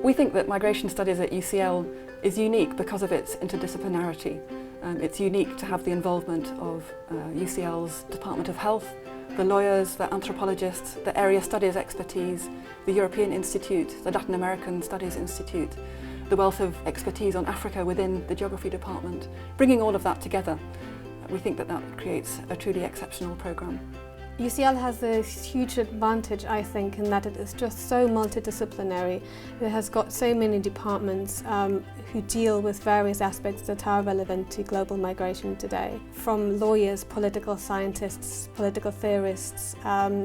We think that migration studies at UCL is unique because of its interdisciplinarity. It's unique to have the involvement of UCL's Department of Health, the lawyers, the anthropologists, the area studies expertise, the European Institute, the Latin American Studies Institute, the wealth of expertise on Africa within the Geography Department. Bringing all of that together, we think that that creates a truly exceptional programme. UCL has a huge advantage, I think, in that it is just so multidisciplinary. It has got so many departments who deal with various aspects that are relevant to global migration today. From lawyers, political scientists, political theorists,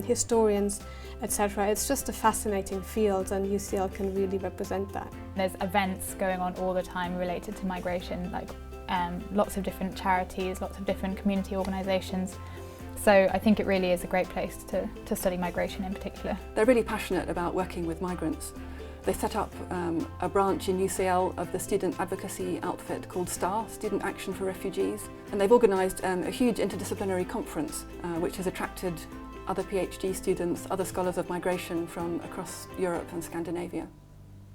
historians, etc. It's just a fascinating field, and UCL can really represent that. There's events going on all the time related to migration, like lots of different charities, lots of different community organisations. So I think it really is a great place to study migration in particular. They're really passionate about working with migrants. They set up a branch in UCL of the student advocacy outfit called STAR, Student Action for Refugees. And they've organised a huge interdisciplinary conference which has attracted other PhD students, other scholars of migration from across Europe and Scandinavia.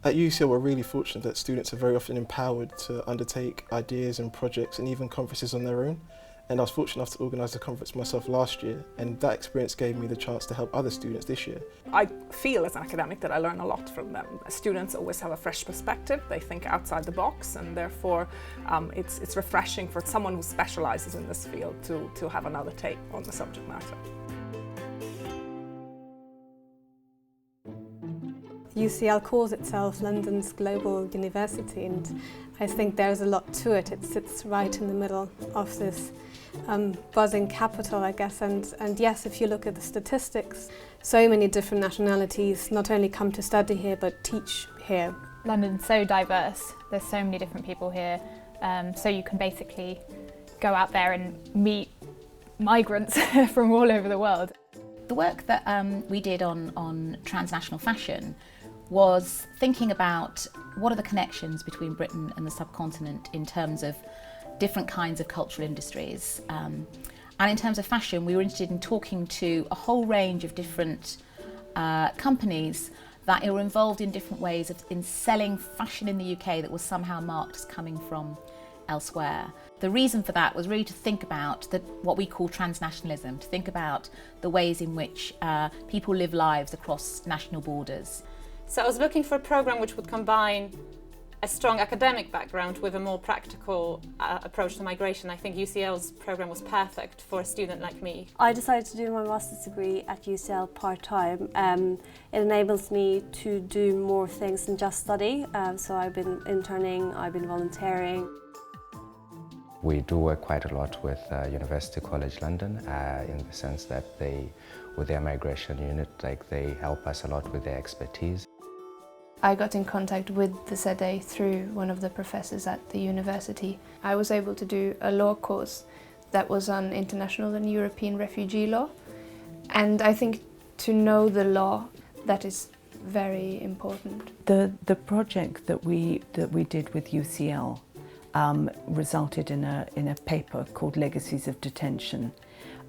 At UCL we're really fortunate that students are very often empowered to undertake ideas and projects and even conferences on their own. And I was fortunate enough to organise a conference myself last year, and that experience gave me the chance to help other students this year. I feel as an academic that I learn a lot from them. Students always have a fresh perspective, they think outside the box, and therefore it's refreshing for someone who specialises in this field to have another take on the subject matter. UCL calls itself London's global university, and I think there's a lot to it. It sits right in the middle of this buzzing capital, I guess, and yes, if you look at the statistics, so many different nationalities not only come to study here but teach here. London's so diverse, there's so many different people here, so you can basically go out there and meet migrants from all over the world. The work that we did on transnational fashion was thinking about what are the connections between Britain and the subcontinent in terms of different kinds of cultural industries. And in terms of fashion, we were interested in talking to a whole range of different companies that were involved in different ways in selling fashion in the UK that was somehow marked as coming from elsewhere. The reason for that was really to think about what we call transnationalism, to think about the ways in which people live lives across national borders. So I was looking for a programme which would combine a strong academic background with a more practical approach to migration. I think UCL's programme was perfect for a student like me. I decided to do my master's degree at UCL part-time. It enables me to do more things than just study. So I've been interning, I've been volunteering. We do work quite a lot with University College London in the sense that with their migration unit, they help us a lot with their expertise. I got in contact with the ZA through one of the professors at the university. I was able to do a law course that was on international and European refugee law, and I think to know the law, that is very important. The project that we did with UCL resulted in a paper called Legacies of Detention.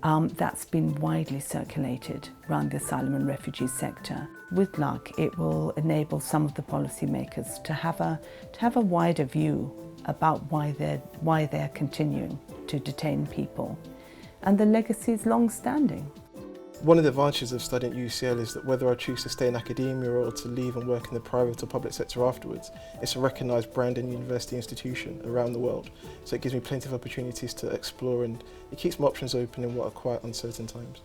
That's been widely circulated around the asylum and refugee sector. With luck, it will enable some of the policymakers to have a wider view about why they're continuing to detain people. And the legacy is long-standing. One of the advantages of studying at UCL is that whether I choose to stay in academia or to leave and work in the private or public sector afterwards, it's a recognised brand and university institution around the world. So it gives me plenty of opportunities to explore, and it keeps my options open in what are quite uncertain times.